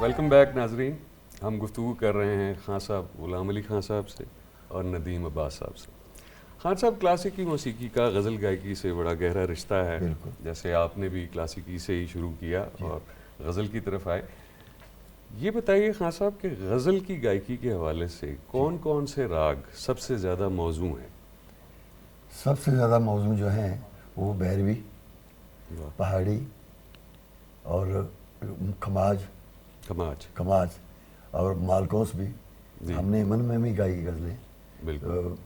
Welcome back नाजरीन। हम गुफ्तगू कर रहे हैं खान साहब गुलाम अली खान साहब से और नदीम अब्बास साहब से। खान साहब, क्लासिकी मौसीकी का गज़ल गायकी से बड़ा गहरा रिश्ता है। जैसे आपने भी क्लासिकी से ही शुरू किया और गज़ल की तरफ आए। ये बताइए खान साहब कि गज़ल की गायकी के हवाले से कौन कौन से राग सबसे ज़्यादा मौजू हैं? सबसे ज़्यादा मौजू जो हैं वो भैरवी, पहाड़ी और खमाज खमाज खमाज और मालकोस भी। हमने मन में भी गाई गज़लें, बिल्कुल।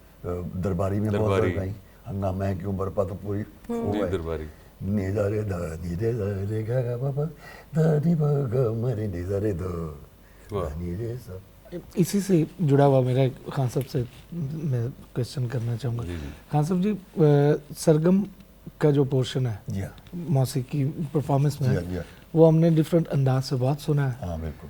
दरबारी में बहुत बार गाई। हंगामा है क्यों बरपा तो पूरी वो है। दरबारी निजारे दानी रे रे गा बाबा दानी बागा मरे निजारे दो दानी रे सब। इसी से जुड़ा हुआ मेरा खान साहब से मैं क्वेश्चन करना चाहूँगा। खान साहब जी, सरगम का जो पोर्शन है मौसीकी परफॉर्मेंस में, वो हमने डिफरेंट अंदाज से बहुत सुना है। हाँ बिल्कुल।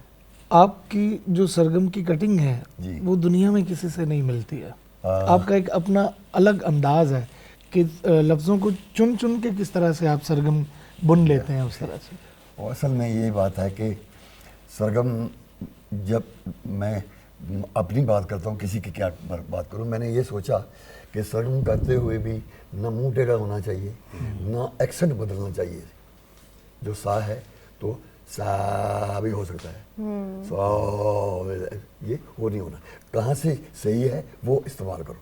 आपकी जो सरगम की कटिंग है वो दुनिया में किसी से नहीं मिलती है। आपका एक अपना अलग अंदाज है कि लफ्ज़ों को चुन चुन के किस तरह से आप सरगम बुन लेते हैं उस तरह से। और असल में ये बात है कि सरगम, जब मैं अपनी बात करता हूँ, किसी की क्या बात करूँ, मैंने ये सोचा कि सरगम करते हुए भी ना मुंह टेढ़ा होना चाहिए, ना एक्सेंट बदलना चाहिए। जो सा है तो सा भी हो सकता है, ये वो नहीं होना। कहाँ से सही है वो इस्तेमाल करो,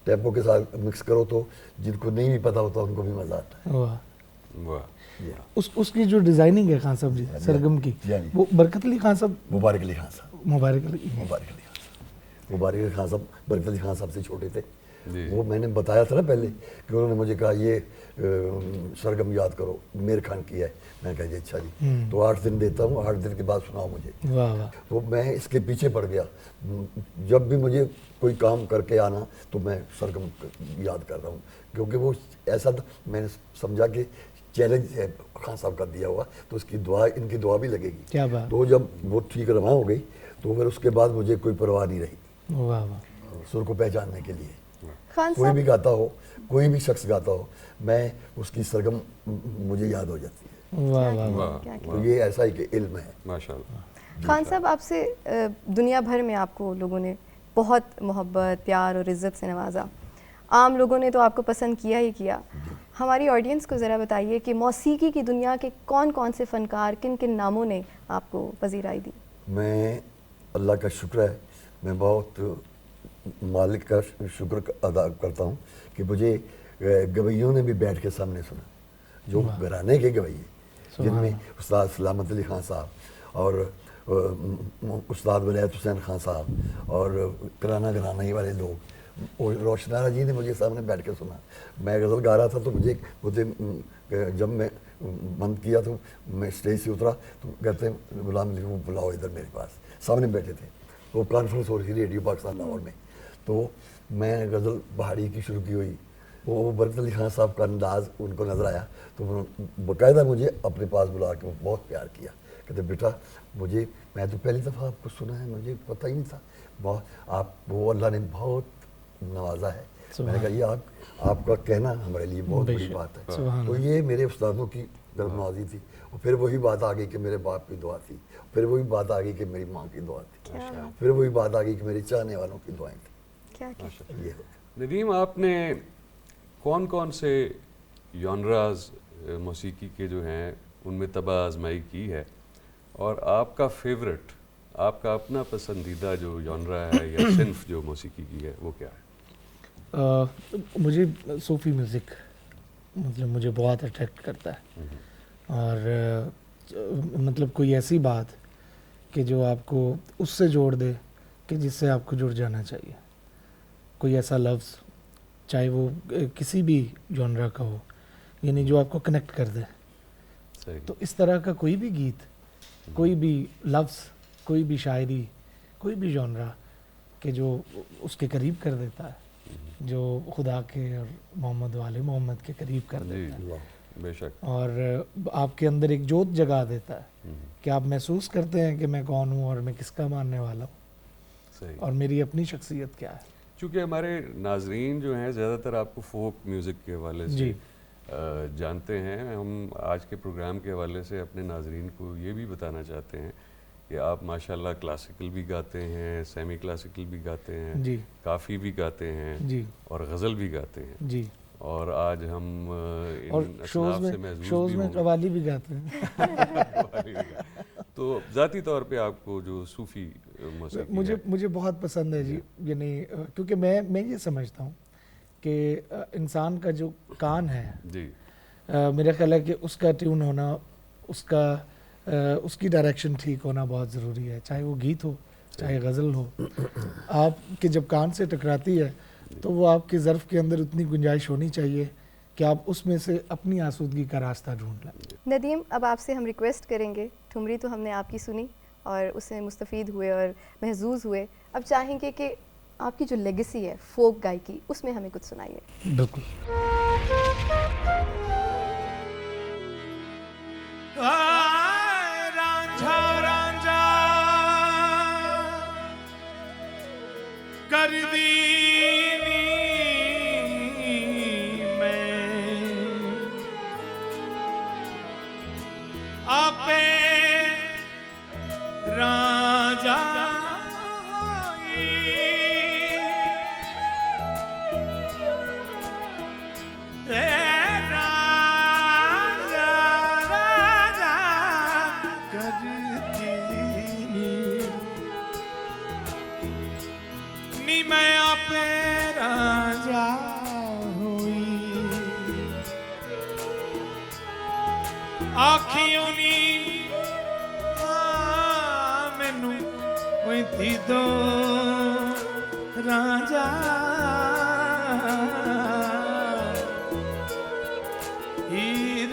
टेम्पो के साथ मिक्स करो तो जिनको नहीं भी पता होता उनको भी मज़ा आता है। वाह। उसकी जो डिज़ाइनिंग है खान साहब जी सरगम की, वो बरकत अली खान साहब, मुबारक अली खान साहब, मुबारक अली खान साहब बरकत अली खान साहब से छोटे थे। वो मैंने बताया था ना पहले कि उन्होंने मुझे कहा ये सरगम याद करो, मेर खान की है। मैंने कहा जी अच्छा जी, तो 8 दिन देता हूँ, 8 दिन के बाद सुनाओ मुझे। तो मैं इसके पीछे पड़ गया। जब भी मुझे कोई काम करके आना तो मैं सरगम याद कर रहा हूँ, क्योंकि वो ऐसा था, मैंने समझा कि चैलेंज है खान साहब का दिया हुआ, तो उसकी दुआ, इनकी दुआ भी लगेगी। क्या बात। तो जब वो ठीक रवा हो गई तो फिर उसके बाद मुझे कोई परवाह नहीं रही। वाह वाह। सुर को पहचानने के लिए कोई भी गाता हो, कोई भी शख्स गाता हो, मैं उसकी सरगम मुझे याद हो जाती है। वाह वाह वाह। तो ये ऐसा ही कि इल्म है माशाल्लाह। खान साहब, आपसे दुनिया भर में आपको लोगों ने बहुत मोहब्बत, प्यार और इज़्ज़त से नवाजा। आम लोगों ने तो आपको पसंद किया ही किया। हमारी ऑडियंस को ज़रा बताइए कि मौसीकी की दुनिया के कौन कौन से फ़नकार, किन किन नामों ने आपको पज़ीराई दी? मैं, अल्लाह का शुक्र है, मैं बहुत मालिक का शुक्र अदा करता हूँ कि मुझे गवैयों ने भी बैठ के सामने सुना, जो घराने के गवैये, जिनमें उस्ताद सलामत अली खान साहब और उस्ताद वलायत हुसैन खान साहब और कराना घराना वाले लोग, और रोशनारा जी ने मुझे सामने बैठ के सुना। मैं गज़ल गा रहा था तो मुझे जब मैं बंद किया तो मैं स्टेज से उतरा तो कहते हैं गुलाम अली को बुलाओ इधर मेरे पास। सामने बैठे थे, वो कॉन्फ्रेंस हो रही थी रेडियो पाकिस्तान लाहौर में। तो मैं गज़ल पहाड़ी की शुरू की हुई, वो बरकत अली खान साहब का अंदाज़ उनको नज़र आया तो बाकायदा मुझे अपने पास बुला के बहुत प्यार किया। कहते बेटा मुझे, मैं तो पहली दफ़ा आपको सुना है, मुझे पता ही नहीं था, बहुत आप, वो अल्लाह ने बहुत नवाजा है। मैंने कहा ये आपका कहना हमारे लिए बहुत बड़ी बात है। तो ये मेरे उस्तादों की नवाजी थी। और फिर वही बात आ गई कि मेरे बाप की दुआ थी, फिर वही बात आ गई कि मेरी माँ की दुआ थी, फिर वही बात आ गई कि मेरे चाहने वालों की दुआएं थी। ये नदीम, आपने कौन कौन से जॉनराज मौसीकी के जो हैं उनमें तबा आजमाई की है, और आपका फेवरेट, आपका अपना पसंदीदा जो जॉनरा है या सिन्फ जो मौसीकी की है वो क्या है? मुझे सूफ़ी म्यूज़िक मतलब मुझे बहुत अट्रैक्ट करता है। और मतलब कोई ऐसी बात कि जो आपको उससे जोड़ दे कि जिससे आपको जुड़ जाना चाहिए। कोई ऐसा लफ्ज़, चाहे वो किसी भी जॉनरा का हो, यानी जो आपको कनेक्ट कर दे। तो इस तरह का कोई भी गीत, कोई भी लफ्ज़, कोई भी शायरी, कोई भी जॉनरा कि जो उसके करीब कर देता है, जो खुदा के और मोहम्मद वाले मोहम्मद के करीब कर देता है, बेशक, और आपके अंदर एक जोत जगा देता है कि आप महसूस करते हैं कि मैं कौन हूँ और मैं किसका मानने वाला हूँ और मेरी अपनी शख्सियत क्या है। चूँकि हमारे नाजरीन जो हैं ज़्यादातर आपको फोक म्यूज़िक के हवाले से जानते हैं, हम आज के प्रोग्राम के हवाले से अपने नाजरीन को ये भी बताना चाहते हैं कि कि आप माशाल्लाह क्लासिकल भी गाते हैं, सेमी क्लासिकल भी गाते हैं, जी काफ़ी भी गाते हैं जी और गज़ल भी गाते हैं। जी। और आज हम और इन शोज़ असनाफ से में महजूज भी होंगे। कव्वाली भी गाते हैं। तो ज़ाती तौर पे आपको जो सूफ़ी मौसीकी मुझे है, मुझे बहुत पसंद है जी, यानी क्योंकि मैं ये समझता हूँ कि इंसान का जो कान है, जी मेरा ख्याल है कि उसका ट्यून होना, उसकी डायरेक्शन ठीक होना बहुत ज़रूरी है, चाहे वो गीत हो चाहे गज़ल हो। आपके जब कान से टकराती है तो वो आपके ज़र्फ़ के अंदर उतनी गुंजाइश होनी चाहिए कि आप उसमें से अपनी आसूदगी का रास्ता ढूंढ लें। नदीम, अब आपसे हम रिक्वेस्ट करेंगे, ठुमरी तो हमने आपकी सुनी और उससे मुस्तफ़ीद हुए और महजूज़ हुए, अब चाहेंगे कि आपकी जो लेगेसी है फोक गायकी, उसमें हमें कुछ सुनाइए। बिल्कुल। रांझा रांझा कर दीनी मैं आपे राजा मैं आपे राजा हुई आखियों नी मैनू वैती दो राजा हीर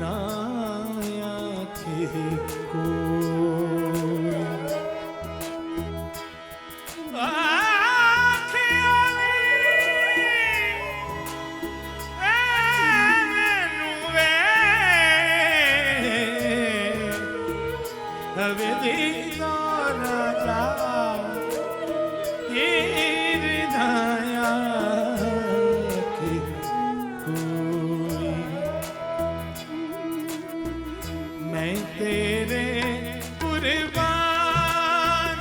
नाया के कोई मैं तेरे कुर्बान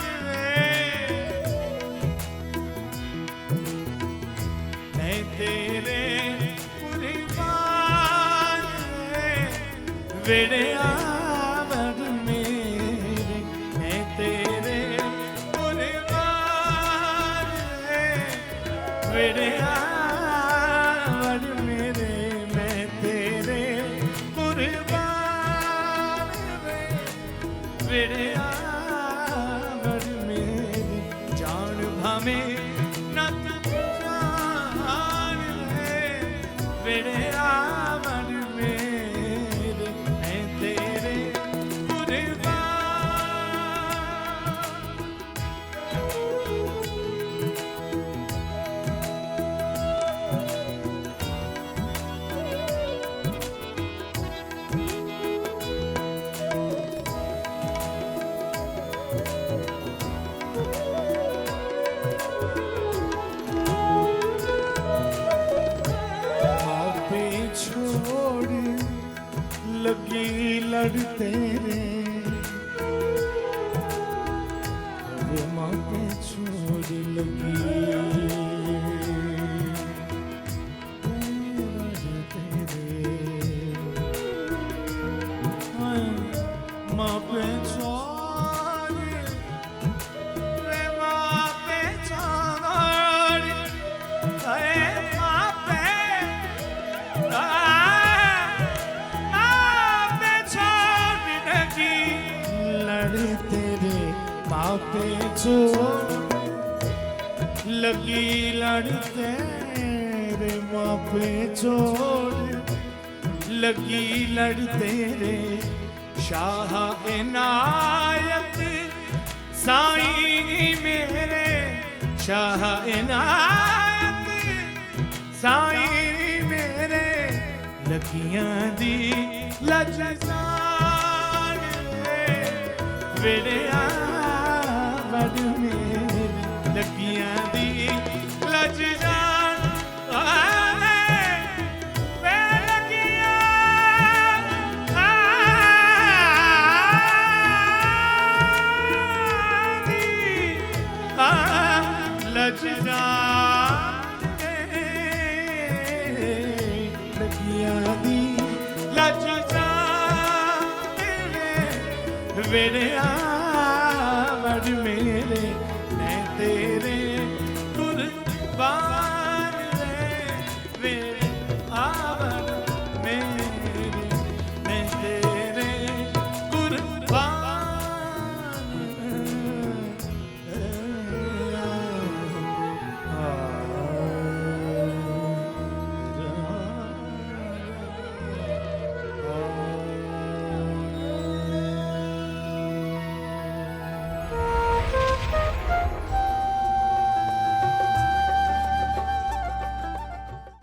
मैं तेरे कुर्बान वेड़े आवड़ मेरे मैं तेरे कुर्बान वेड़े आवड़ मेरे मैं तेरे कुर्बान वेड़े आवड़ मेरे जान भावे न जान वेड़े आवड़ मेरे मैं तेरे आपे छोड़ लगी लड़ते रे अरे मापे छोड़ लगी लड़ते रे मापे छोड़ रे मापे छोड़ पे छोड़ लगी लड़ते रे माँ पे छोड़ लगी लड़ते रे शाह इनायत साईं मेरे शाह इनायत साईं मेरे लगियां दी लजसान वेड़िया बड़ मेरे लगियां दी लजसान लगियां दी लज जाने वेड़िया वड मेरे मैं तेरे कुर्बान